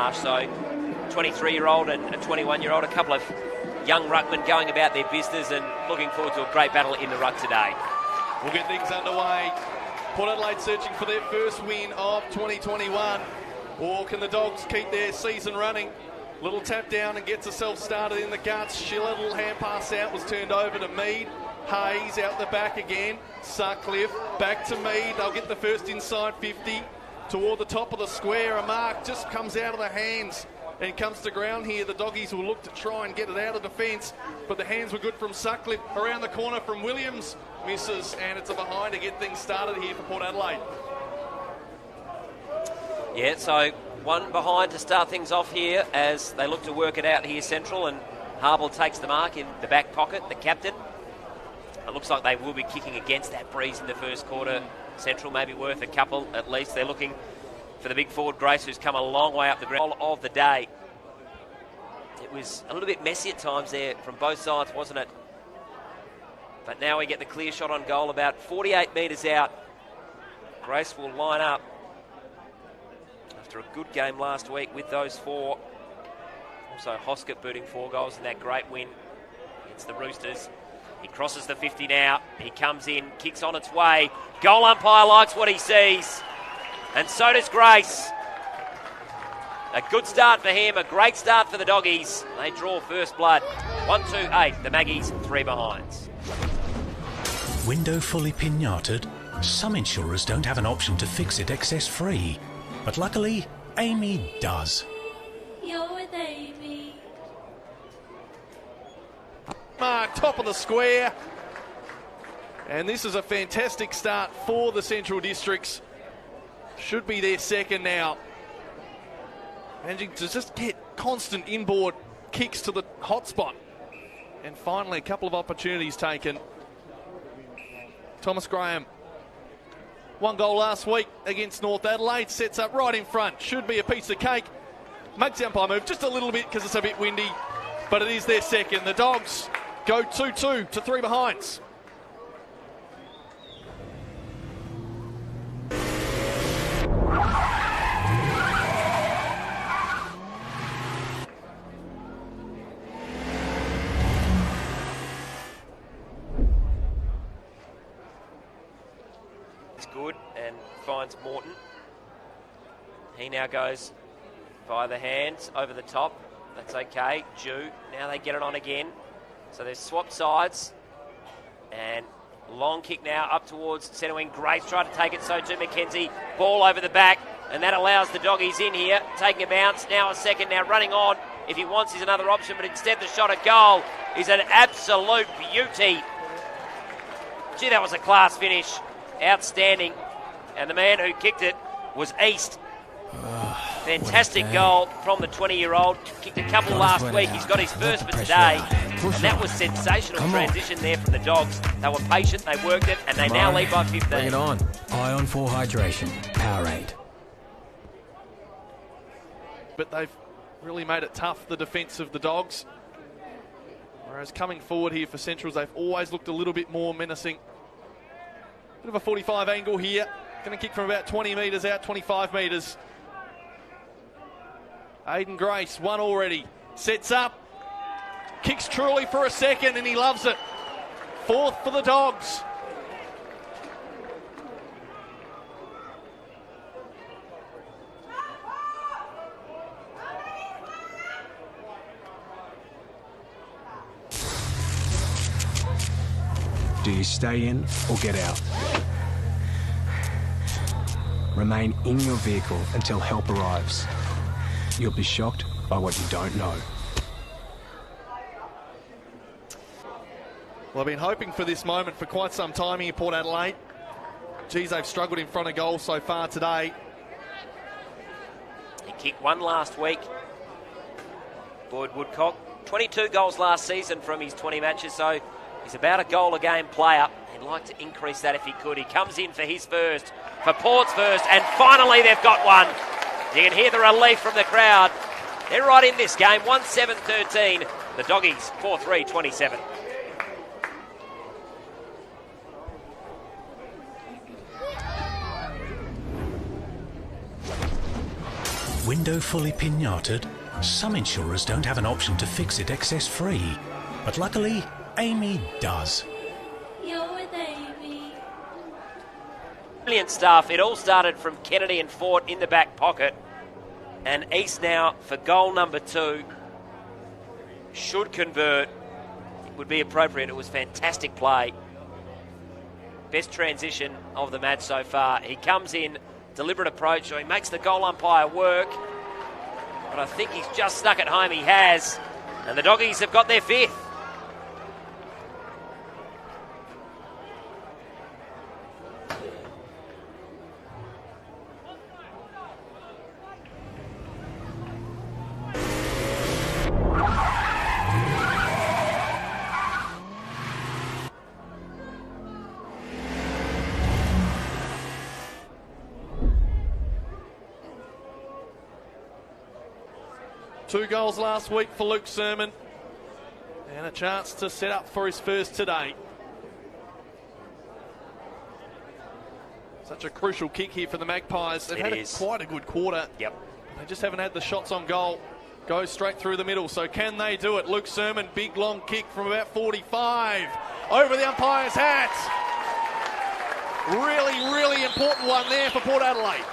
Marsh. So 23-year-old and a 21-year-old, a couple of young ruckmen going about their business and looking forward to a great battle in the ruck today. We'll get things underway. Port Adelaide searching for their first win of 2021. Or can the Dogs keep their season running? Little tap down and gets herself started in the guts. Schiller, little hand pass out, was turned over to Mead. Hayes out the back again. Sutcliffe back to Mead. They'll get the first inside 50 toward the top of the square. A mark just comes out of the hands and comes to ground here. The Doggies will look to try and get it out of defence, but the hands were good from Sutcliffe. Around the corner from Williams, misses, and it's a behind to get things started here for Port Adelaide. Yeah, so one behind to start things off here as they look to work it out here, Central, and Harble takes the mark in the back pocket, the captain. It looks like they will be kicking against that breeze in the first quarter. Central may be worth a couple at least. They're looking for the big forward, Grace, who's come a long way up the ground of the day. It was a little bit messy at times there from both sides, wasn't it? But now we get the clear shot on goal about 48 metres out. Grace will line up after a good game last week with those four. Also Hoskett booting 4 goals in that great win against the Roosters. He crosses the 50 now. He comes in, kicks on its way. Goal umpire likes what he sees. And so does Grace. A good start for him, a great start for the Doggies. They draw first blood. 1-2-8, the Maggies 3 behinds. Window fully pinated? Some insurers don't have an option to fix it excess free. But luckily, Amy does. You're with Amy. Mark, top of the square. And this is a fantastic start for the Central Districts. Should be their second now. Managing to just get constant inboard kicks to the hot spot. And finally, a couple of opportunities taken. Thomas Graham. 1 goal last week against North Adelaide. Sets up right in front. Should be a piece of cake. Makes the umpire move just a little bit because it's a bit windy. But it is their second. The Dogs go 2-2 to 3 behinds. Good and finds Morton. He now goes via the hands over the top. That's okay. Jew. Now they get it on again. So they've swapped sides. And long kick now up towards centre wing. Grace tried to take it, so too McKenzie. Ball over the back. And that allows the Doggies in here. Taking a bounce. Now a second. Now running on. If he wants, is another option. But instead the shot at goal is an absolute beauty. Gee, that was a class finish. Outstanding. And the man who kicked it was East. Fantastic goal from the 20-year-old. Kicked a couple last week. He's got his first for today. And that was sensational transition there from the Dogs. They were patient, they worked it, and they now lead by 15. Bring it on. Ion 4 Hydration. Powerade. But they've really made it tough, the defence of the Dogs. Whereas coming forward here for Centrals, they've always looked a little bit more menacing. Bit of a 45 angle here. Going to kick from about 20 metres out, 25 metres. Aiden Grace, 1 already. Sets up. Kicks truly for a second and he loves it. 4th for the Dogs. Do you stay in or get out? Remain in your vehicle until help arrives. You'll be shocked by what you don't know. Well, I've been hoping for this moment for quite some time here, Port Adelaide. Geez, they've struggled in front of goal so far today. He kicked 1 last week. Boyd Woodcock. 22 goals last season from his 20 matches, so he's about a goal a game player. He'd like to increase that if he could. He comes in for his first, for Port's first, and finally they've got one. You can hear the relief from the crowd. They're right in this game, 1-7-13. The Doggies, 4-3-27. Window fully pinated? Some insurers don't have an option to fix it excess free. But luckily, Amy does. You're with Amy. Brilliant stuff. It all started from Kennedy and Fort in the back pocket. And East now for goal number 2 should convert. It would be appropriate. It was fantastic play. Best transition of the match so far. He comes in, deliberate approach, so he makes the goal umpire work. But I think he's just stuck at home. He has. And the Doggies have got their 5th. Two goals last week for Luke Sermon, and a chance to set up for his first today. Such a crucial kick here for the Magpies. They've had quite a good quarter. Yep. They just haven't had the shots on goal. Goes straight through the middle, so can they do it? Luke Sermon, big long kick from about 45. Over the umpire's hat. Really, really important one there for Port Adelaide.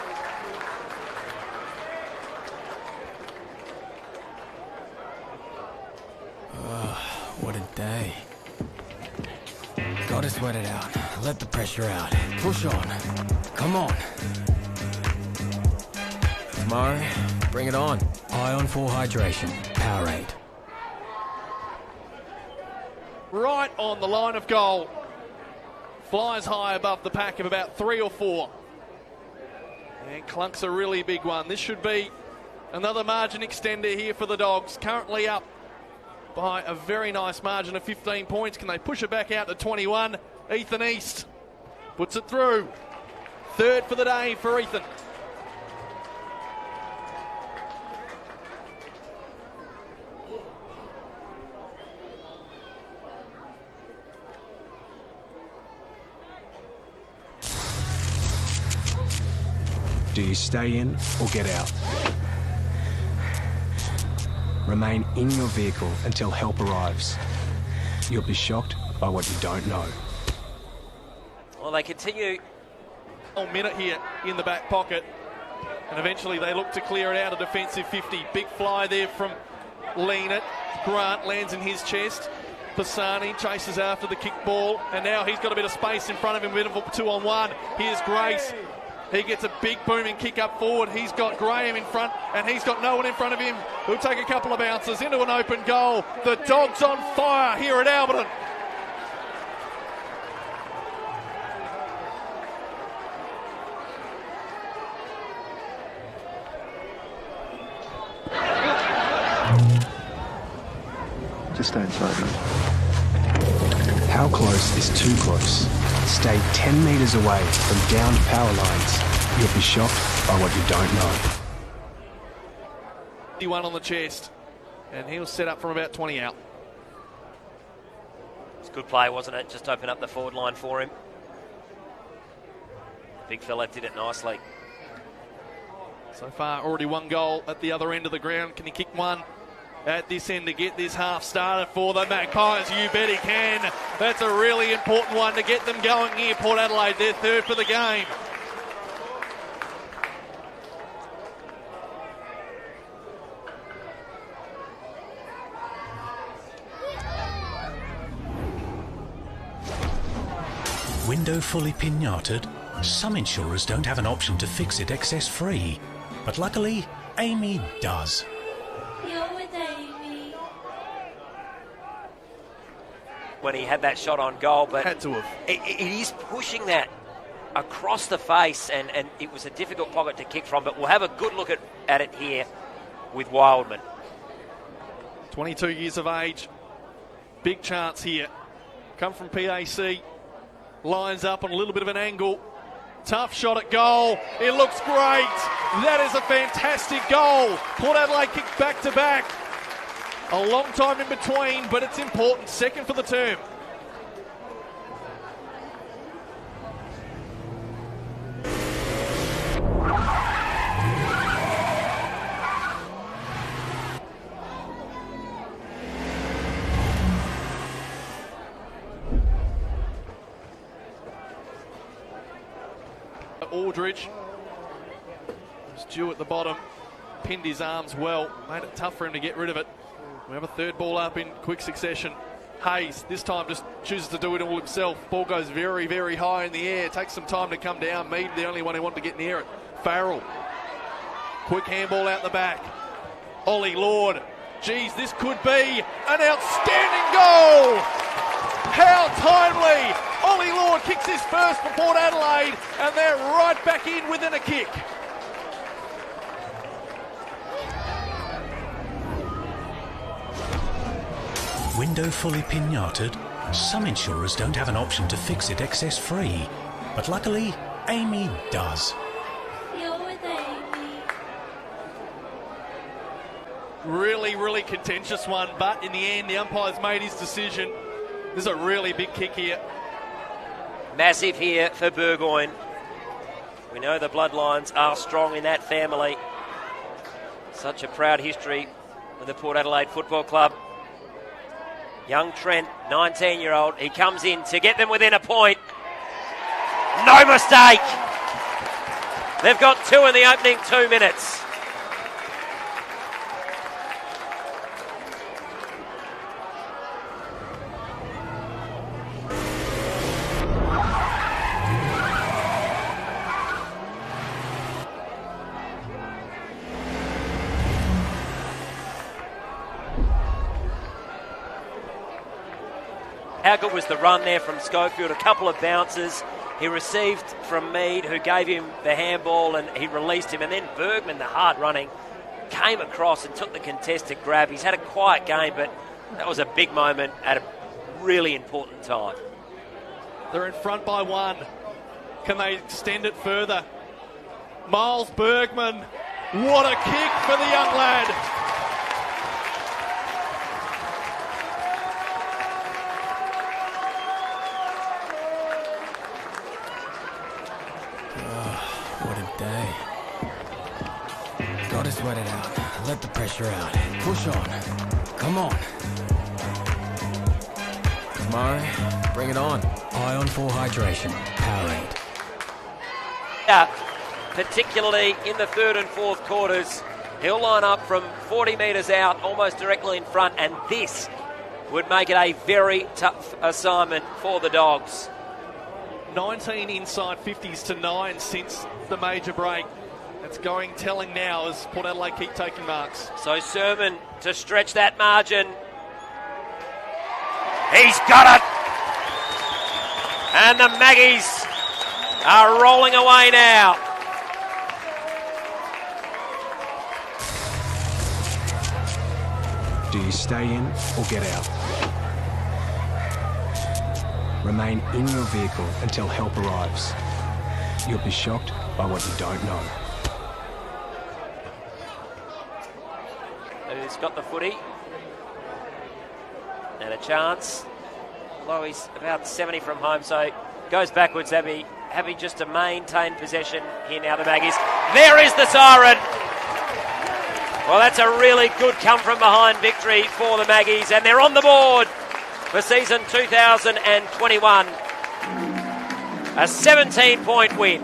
What a day. Gotta sweat it out. Let the pressure out. Push on. Come on. Tomorrow, bring it on. Ion 4 Hydration. Powerade. Right on the line of goal. Flies high above the pack of about 3 or 4. And clunks a really big one. This should be another margin extender here for the Dogs. Currently up by a very nice margin of 15 points. Can they push it back out to 21? Ethan East puts it through. 3rd for the day for Ethan. Do you stay in or get out? Remain in your vehicle until help arrives. You'll be shocked by what you don't know. Well, they continue. A minute here in the back pocket. And eventually they look to clear it out a defensive 50. Big fly there from Leanett. Grant lands in his chest. Pisani chases after the kick ball. And now he's got a bit of space in front of him. Bit of 2-on-1. Here's Grace. He gets a big booming kick up forward. He's got Graham in front, and he's got no one in front of him. He'll take a couple of bounces into an open goal. The Dogs on fire here at Alberton. Just stay inside, mate. How close is too close? Stay 10 metres away from downed power lines. You'll be shocked by what you don't know. 51 on the chest, and he'll set up from about 20 out. It's a good play, wasn't it? Just open up the forward line for him. Big fella did it nicely. So far, already 1 goal at the other end of the ground. Can he kick one at this end to get this half started for the Magpies? You bet he can. That's a really important one to get them going here. Port Adelaide, they're 3rd for the game. Window fully pinated? Some insurers don't have an option to fix it excess free. But luckily, Amy does. You're with Amy. When he had that shot on goal, but Had to have. it is pushing that across the face, and it was a difficult pocket to kick from, but we'll have a good look at it here with Wildman. 22 years of age. Big chance here. Come from PAC. Lines up on a little bit of an angle. Tough shot at goal. It looks great. That is a fantastic goal. Port Adelaide kicked back to back. A long time in between, but it's important. 2nd for the term. Aldridge. Stu at the bottom, pinned his arms well, made it tough for him to get rid of it. We have a third ball up in quick succession. Hayes, this time just chooses to do it all himself. Ball goes very, very high in the air. Takes some time to come down. Mead, the only one who wanted to get near it. Farrell. Quick handball out the back. Ollie Lord. Geez, this could be an outstanding goal! How timely! Ollie Lord kicks his first for Port Adelaide, and they're right back in within a kick. Window fully pinated? Some insurers don't have an option to fix it excess free. But luckily, Amy does. You're with Amy. Really, really contentious one, but in the end, the umpire's made his decision. This is a really big kick here. Massive here for Burgoyne. We know the bloodlines are strong in that family. Such a proud history with the Port Adelaide Football Club. Young Trent, 19-year-old, he comes in to get them within a point. No mistake! They've got two in the opening 2 minutes. How good was the run there from Schofield? A couple of bounces. He received from Mead, who gave him the handball, and he released him. And then Bergman, the hard running, came across and took the contested grab. He's had a quiet game, but that was a big moment at a really important time. They're in front by one. Can they extend it further? Miles Bergman. What a kick for the young lad. What a day. Gotta sweat it out. Let the pressure out. Push on. Come on. Murray, bring it on. Ion 4 Hydration. Powerade. Yeah, particularly in the third and fourth quarters. He'll line up from 40 metres out, almost directly in front, and this would make it a very tough assignment for the Dogs. 19 inside 50s to 9 since the major break. It's going telling now as Port Adelaide keep taking marks. So Sermon to stretch that margin. He's got it! And the Maggies are rolling away now. Do you stay in or get out? Remain in your vehicle until help arrives. You'll be shocked by what you don't know. He's got the footy. And a chance. Although he's about 70 from home, so goes backwards, Abby. Happy just to maintain possession here now, the Maggies. There is the siren! Well, that's a really good come-from-behind victory for the Maggies, and they're on the board for season 2021. A 17-point win.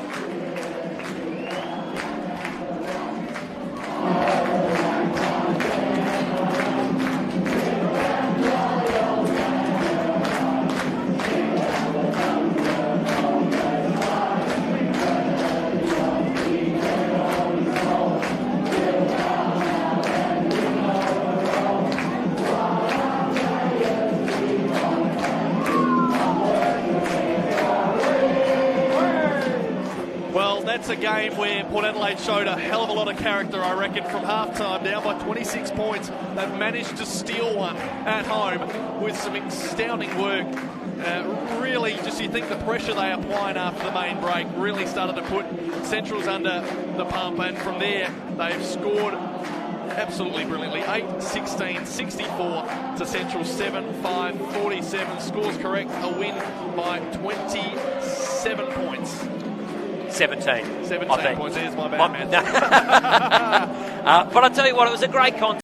That's a game where Port Adelaide showed a hell of a lot of character, I reckon, from half-time, down by 26 points. They've managed to steal one at home with some astounding work. Really, just you think the pressure they applied after the main break really started to put Centrals under the pump, and from there they've scored absolutely brilliantly. 8-16, 64 to Central, 7-5, 47. Scores correct, a win by 27 points. 17 points. There's my bad man. But I tell you what, it was a great contest.